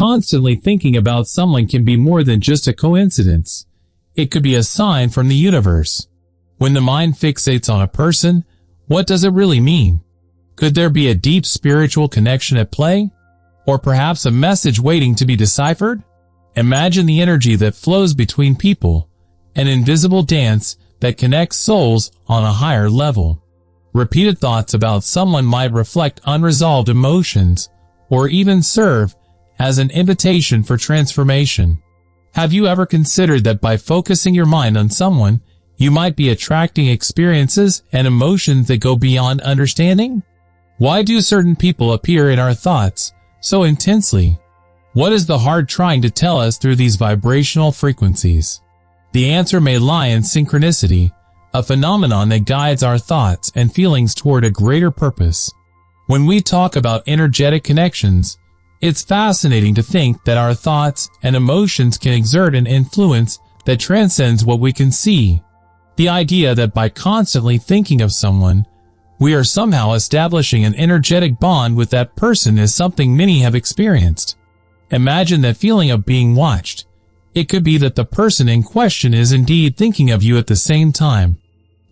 constantly thinking about someone can be more than just a coincidence. It could be a sign from the universe. When the mind fixates on a person, what does it really mean? Could there be a deep spiritual connection at play? Or perhaps a message waiting to be deciphered? Imagine the energy that flows between people, an invisible dance that connects souls on a higher level. Repeated thoughts about someone might reflect unresolved emotions, or even serve as an invitation for transformation. Have you ever considered that by focusing your mind on someone, you might be attracting experiences and emotions that go beyond understanding? Why do certain people appear in our thoughts so intensely? What is the heart trying to tell us through these vibrational frequencies? The answer may lie in synchronicity, a phenomenon that guides our thoughts and feelings toward a greater purpose. When we talk about energetic connections, it's fascinating to think that our thoughts and emotions can exert an influence that transcends what we can see. The idea that by constantly thinking of someone, we are somehow establishing an energetic bond with that person is something many have experienced. Imagine that feeling of being watched. It could be that the person in question is indeed thinking of you at the same time.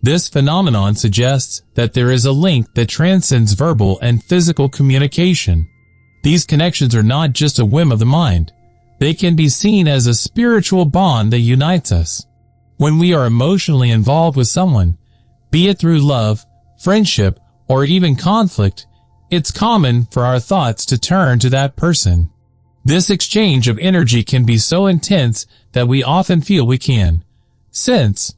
This phenomenon suggests that there is a link that transcends verbal and physical communication. These connections are not just a whim of the mind. They can be seen as a spiritual bond that unites us. When we are emotionally involved with someone, be it through love, friendship, or even conflict, it's common for our thoughts to turn to that person. This exchange of energy can be so intense that we often feel we can sense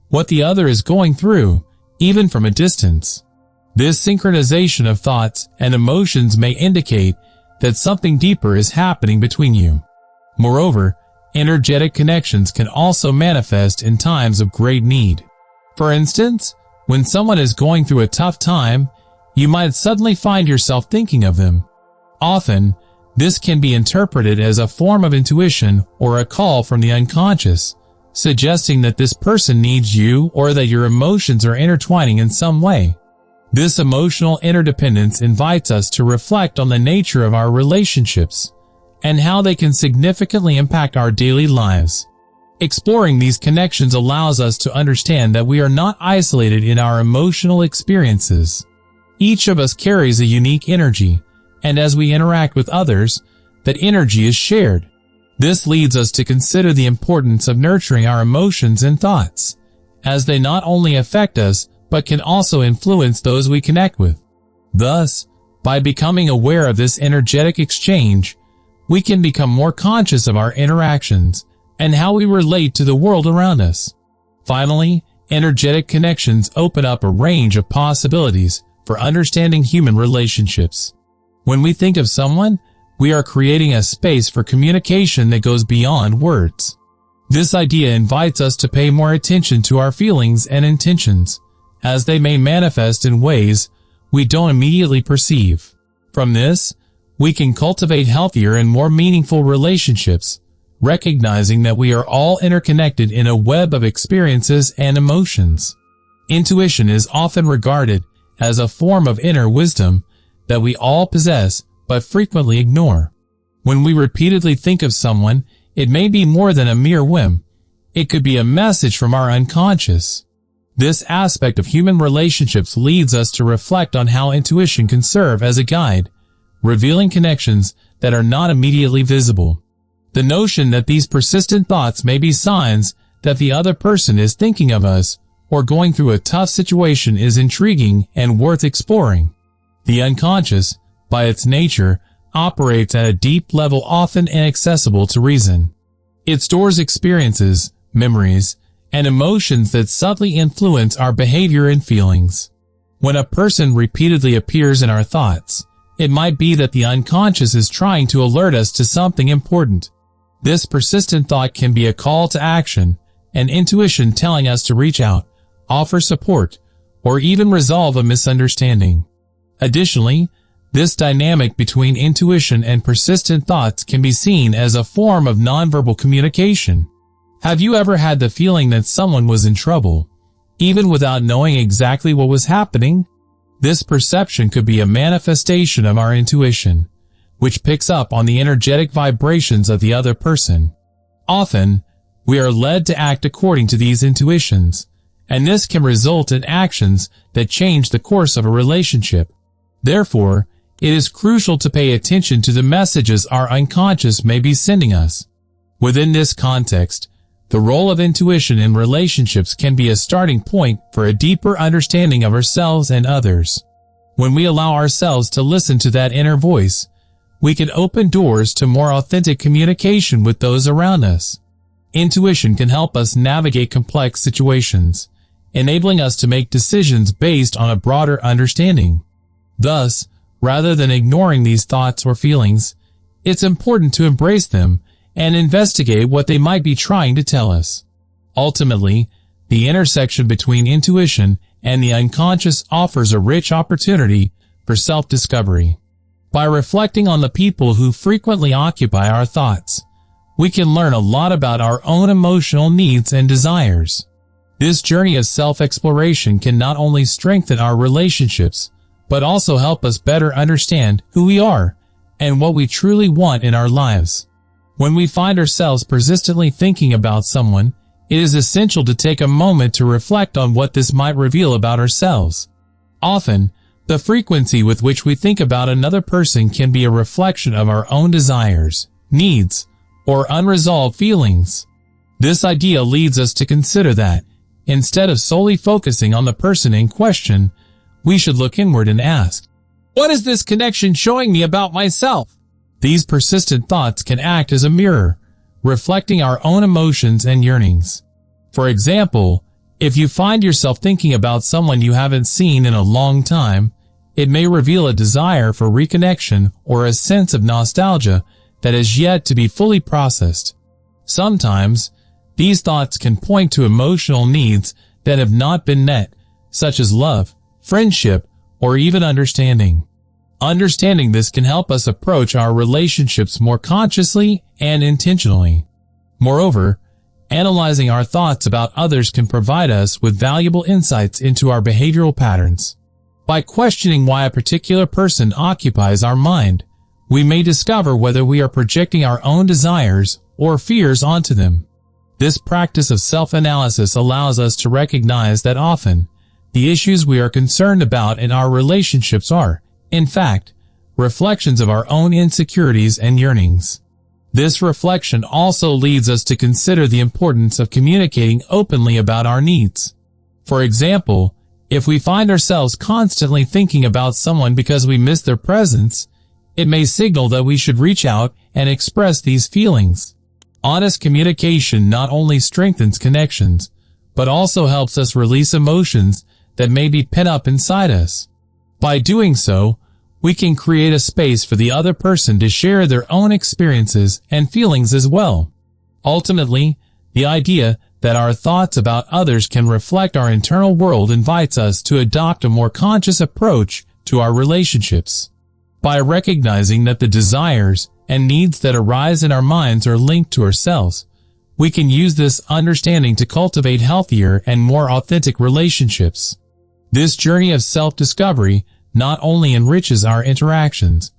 what the other is going through, even from a distance. This synchronization of thoughts and emotions may indicate that something deeper is happening between you. Moreover, energetic connections can also manifest in times of great need. For instance, when someone is going through a tough time, you might suddenly find yourself thinking of them. Often, this can be interpreted as a form of intuition or a call from the unconscious, suggesting that this person needs you or that your emotions are intertwining in some way. This emotional interdependence invites us to reflect on the nature of our relationships and how they can significantly impact our daily lives. Exploring these connections allows us to understand that we are not isolated in our emotional experiences. Each of us carries a unique energy, and as we interact with others, that energy is shared. This leads us to consider the importance of nurturing our emotions and thoughts, as they not only affect us, but can also influence those we connect with. Thus, by becoming aware of this energetic exchange, we can become more conscious of our interactions and how we relate to the world around us. Finally, energetic connections open up a range of possibilities for understanding human relationships. When we think of someone, we are creating a space for communication that goes beyond words. This idea invites us to pay more attention to our feelings and intentions, as they may manifest in ways we don't immediately perceive. From this, we can cultivate healthier and more meaningful relationships, recognizing that we are all interconnected in a web of experiences and emotions. Intuition is often regarded as a form of inner wisdom that we all possess but frequently ignore. When we repeatedly think of someone, it may be more than a mere whim. It could be a message from our unconscious. This aspect of human relationships leads us to reflect on how intuition can serve as a guide, revealing connections that are not immediately visible. The notion that these persistent thoughts may be signs that the other person is thinking of us or going through a tough situation is intriguing and worth exploring. The unconscious, by its nature, operates at a deep level often inaccessible to reason. It stores experiences, memories, and emotions that subtly influence our behavior and feelings. When a person repeatedly appears in our thoughts, it might be that the unconscious is trying to alert us to something important. This persistent thought can be a call to action, an intuition telling us to reach out, offer support, or even resolve a misunderstanding. Additionally, this dynamic between intuition and persistent thoughts can be seen as a form of nonverbal communication. Have you ever had the feeling that someone was in trouble, even without knowing exactly what was happening? This perception could be a manifestation of our intuition, which picks up on the energetic vibrations of the other person. Often, we are led to act according to these intuitions, and this can result in actions that change the course of a relationship. Therefore, it is crucial to pay attention to the messages our unconscious may be sending us. Within this context, the role of intuition in relationships can be a starting point for a deeper understanding of ourselves and others. When we allow ourselves to listen to that inner voice, we can open doors to more authentic communication with those around us. Intuition can help us navigate complex situations, enabling us to make decisions based on a broader understanding. Thus, rather than ignoring these thoughts or feelings, it's important to embrace them and investigate what they might be trying to tell us. Ultimately, the intersection between intuition and the unconscious offers a rich opportunity for self-discovery. By reflecting on the people who frequently occupy our thoughts, we can learn a lot about our own emotional needs and desires. This journey of self-exploration can not only strengthen our relationships, but also help us better understand who we are and what we truly want in our lives. When we find ourselves persistently thinking about someone, it is essential to take a moment to reflect on what this might reveal about ourselves. Often, the frequency with which we think about another person can be a reflection of our own desires, needs, or unresolved feelings. This idea leads us to consider that, instead of solely focusing on the person in question, we should look inward and ask, "What is this connection showing me about myself?" These persistent thoughts can act as a mirror, reflecting our own emotions and yearnings. For example, if you find yourself thinking about someone you haven't seen in a long time, it may reveal a desire for reconnection or a sense of nostalgia that is yet to be fully processed. Sometimes, these thoughts can point to emotional needs that have not been met, such as love, friendship, or even understanding. Understanding this can help us approach our relationships more consciously and intentionally. Moreover, analyzing our thoughts about others can provide us with valuable insights into our behavioral patterns. By questioning why a particular person occupies our mind, we may discover whether we are projecting our own desires or fears onto them. This practice of self-analysis allows us to recognize that often, the issues we are concerned about in our relationships are, in fact, reflections of our own insecurities and yearnings. This reflection also leads us to consider the importance of communicating openly about our needs. For example, if we find ourselves constantly thinking about someone because we miss their presence, it may signal that we should reach out and express these feelings. Honest communication not only strengthens connections, but also helps us release emotions that may be pent up inside us. By doing so, we can create a space for the other person to share their own experiences and feelings as well. Ultimately, the idea that our thoughts about others can reflect our internal world invites us to adopt a more conscious approach to our relationships. By recognizing that the desires and needs that arise in our minds are linked to ourselves, we can use this understanding to cultivate healthier and more authentic relationships. This journey of self-discovery not only enriches our interactions,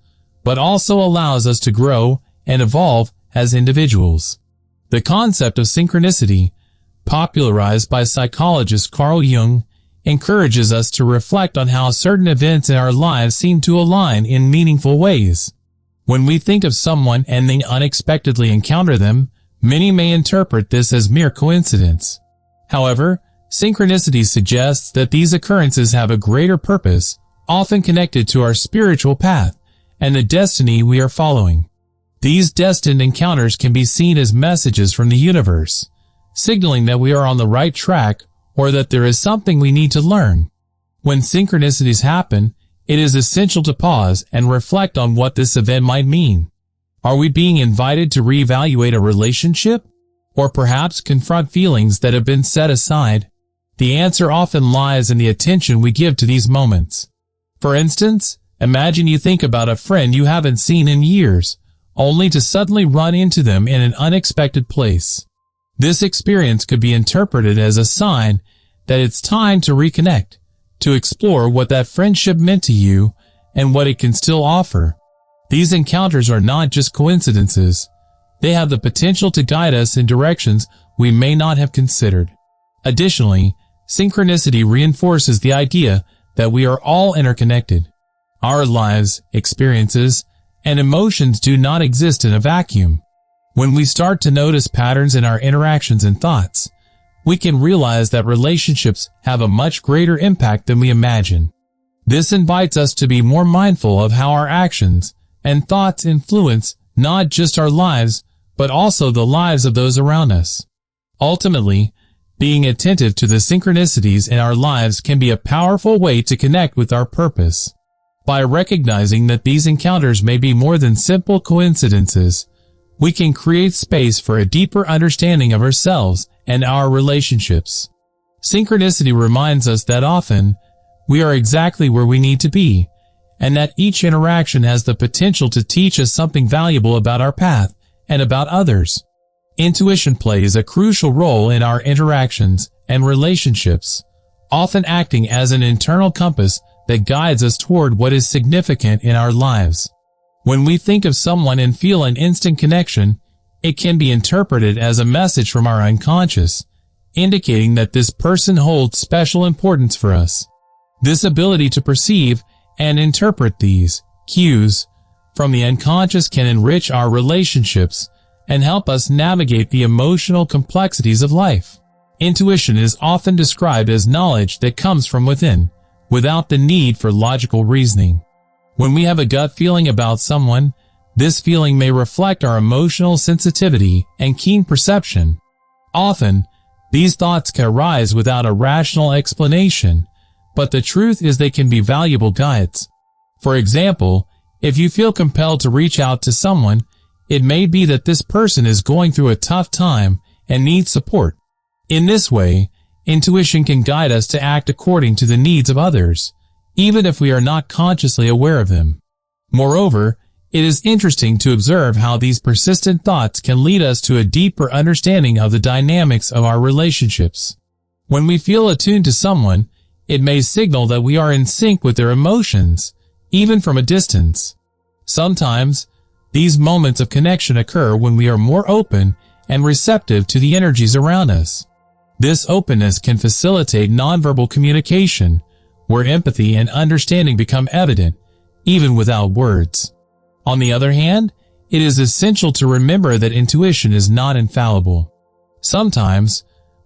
but also allows us to grow and evolve as individuals. The concept of synchronicity, popularized by psychologist Carl Jung, encourages us to reflect on how certain events in our lives seem to align in meaningful ways. When we think of someone and then unexpectedly encounter them, many may interpret this as mere coincidence. However, synchronicity suggests that these occurrences have a greater purpose, often connected to our spiritual path and the destiny we are following. These destined encounters can be seen as messages from the universe, signaling that we are on the right track or that there is something we need to learn. When synchronicities happen, it is essential to pause and reflect on what this event might mean. Are we being invited to reevaluate a relationship? Or perhaps confront feelings that have been set aside? The answer often lies in the attention we give to these moments. For instance, imagine you think about a friend you haven't seen in years, only to suddenly run into them in an unexpected place. This experience could be interpreted as a sign that it's time to reconnect, to explore what that friendship meant to you and what it can still offer. These encounters are not just coincidences. They have the potential to guide us in directions we may not have considered. Additionally, synchronicity reinforces the idea that we are all interconnected. Our lives, experiences, and emotions do not exist in a vacuum. When we start to notice patterns in our interactions and thoughts, we can realize that relationships have a much greater impact than we imagine. This invites us to be more mindful of how our actions and thoughts influence not just our lives, but also the lives of those around us. Ultimately, being attentive to the synchronicities in our lives can be a powerful way to connect with our purpose. By recognizing that these encounters may be more than simple coincidences, we can create space for a deeper understanding of ourselves and our relationships. Synchronicity reminds us that often, we are exactly where we need to be, and that each interaction has the potential to teach us something valuable about our path and about others. Intuition plays a crucial role in our interactions and relationships, often acting as an internal compass that guides us toward what is significant in our lives. When we think of someone and feel an instant connection, it can be interpreted as a message from our unconscious, indicating that this person holds special importance for us. This ability to perceive and interpret these cues from the unconscious can enrich our relationships and help us navigate the emotional complexities of life. Intuition is often described as knowledge that comes from within, without the need for logical reasoning. When we have a gut feeling about someone, this feeling may reflect our emotional sensitivity and keen perception. Often, these thoughts can arise without a rational explanation, but the truth is they can be valuable guides. For example, if you feel compelled to reach out to someone, it may be that this person is going through a tough time and needs support. In this way, intuition can guide us to act according to the needs of others, even if we are not consciously aware of them. Moreover, it is interesting to observe how these persistent thoughts can lead us to a deeper understanding of the dynamics of our relationships. When we feel attuned to someone, it may signal that we are in sync with their emotions, even from a distance. Sometimes, these moments of connection occur when we are more open and receptive to the energies around us. This openness can facilitate nonverbal communication, where empathy and understanding become evident, even without words. On the other hand, it is essential to remember that intuition is not infallible. Sometimes,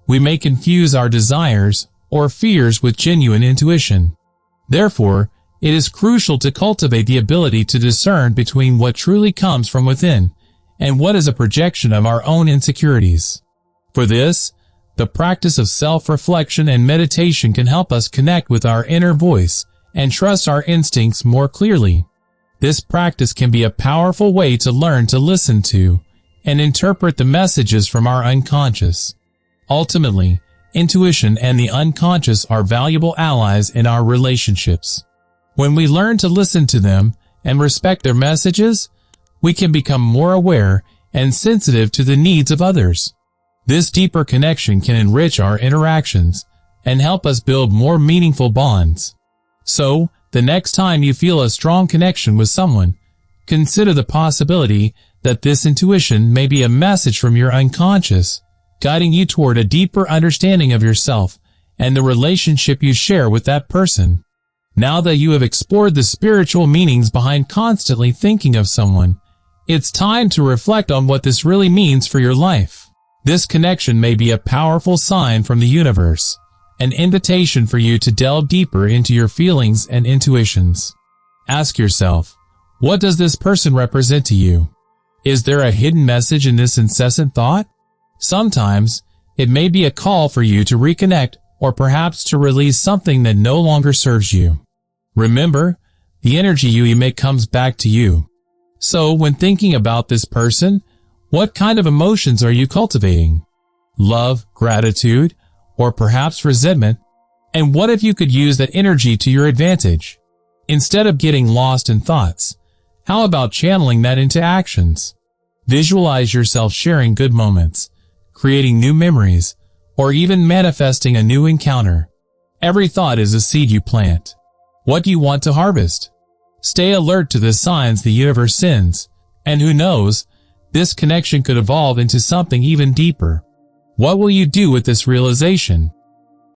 we may confuse our desires or fears with genuine intuition. Therefore, it is crucial to cultivate the ability to discern between what truly comes from within and what is a projection of our own insecurities. For this, the practice of self-reflection and meditation can help us connect with our inner voice and trust our instincts more clearly. This practice can be a powerful way to learn to listen to and interpret the messages from our unconscious. Ultimately, intuition and the unconscious are valuable allies in our relationships. When we learn to listen to them and respect their messages, we can become more aware and sensitive to the needs of others. This deeper connection can enrich our interactions and help us build more meaningful bonds. So, the next time you feel a strong connection with someone, consider the possibility that this intuition may be a message from your unconscious, guiding you toward a deeper understanding of yourself and the relationship you share with that person. Now that you have explored the spiritual meanings behind constantly thinking of someone, it's time to reflect on what this really means for your life. This connection may be a powerful sign from the universe, an invitation for you to delve deeper into your feelings and intuitions. Ask yourself, what does this person represent to you? Is there a hidden message in this incessant thought? Sometimes, it may be a call for you to reconnect or perhaps to release something that no longer serves you. Remember, the energy you emit comes back to you. So, when thinking about this person, what kind of emotions are you cultivating? Love, gratitude, or perhaps resentment? And what if you could use that energy to your advantage? Instead of getting lost in thoughts, how about channeling that into actions? Visualize yourself sharing good moments, creating new memories, or even manifesting a new encounter. Every thought is a seed you plant. What do you want to harvest? Stay alert to the signs the universe sends, and who knows, this connection could evolve into something even deeper. What will you do with this realization?